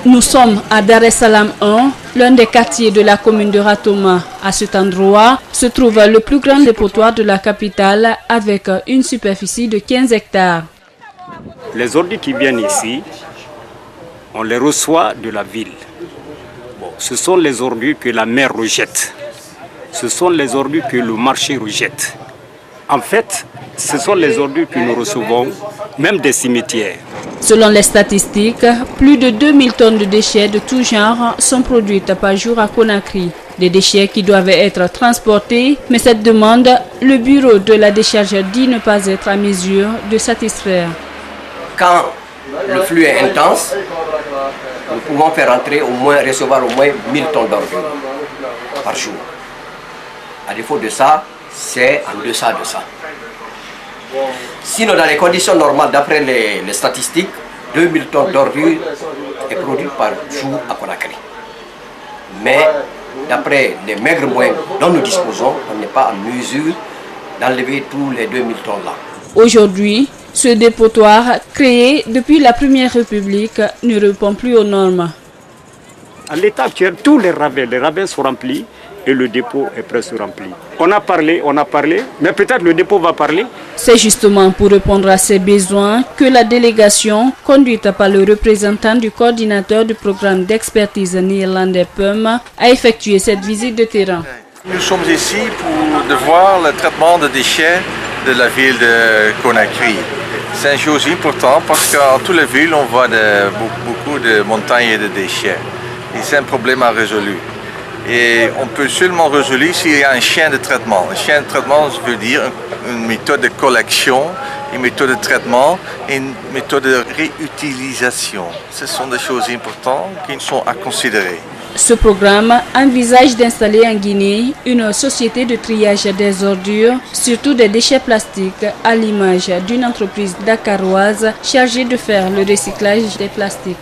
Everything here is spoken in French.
Nous sommes à Dar es Salaam 1, l'un des quartiers de la commune de Ratoma. À cet endroit se trouve le plus grand dépotoir de la capitale avec une superficie de 15 hectares. Les ordures qui viennent ici, on les reçoit de la ville. Ce sont les ordures que la mer rejette. Ce sont les ordures que le marché rejette. En fait, ce sont les ordures que nous recevons, même des cimetières. Selon les statistiques, plus de 2000 tonnes de déchets de tout genre sont produites par jour à Conakry. Des déchets qui doivent être transportés, mais cette demande, le bureau de la décharge dit ne pas être à mesure de satisfaire. Quand le flux est intense, nous pouvons recevoir au moins 1000 tonnes d'ordures par jour. À défaut de ça, c'est en deçà de ça. Sinon, dans les conditions normales, d'après les statistiques, 2000 tonnes d'ordures est produite par jour à Conakry. Mais d'après les maigres moyens dont nous disposons, on n'est pas en mesure d'enlever tous les 2000 tonnes là. Aujourd'hui, ce dépotoir, créé depuis la Première République, ne répond plus aux normes. À l'état actuel, tous les ravins sont remplis et le dépôt est presque rempli. On a parlé, mais peut-être le dépôt va parler. C'est justement pour répondre à ces besoins que la délégation, conduite par le représentant du coordinateur du programme d'expertise néerlandais PUM, a effectué cette visite de terrain. Nous sommes ici pour voir le traitement des déchets de la ville de Conakry. C'est une chose importante parce que dans toutes les villes, on voit beaucoup de montagnes et de déchets. Et c'est un problème à résoudre. Et on peut seulement résoudre s'il y a un chaîne de traitement. Un chaîne de traitement veut dire une méthode de collection, une méthode de traitement et une méthode de réutilisation. Ce sont des choses importantes qui sont à considérer. Ce programme envisage d'installer en Guinée une société de triage des ordures, surtout des déchets plastiques, à l'image d'une entreprise dakaroise chargée de faire le recyclage des plastiques.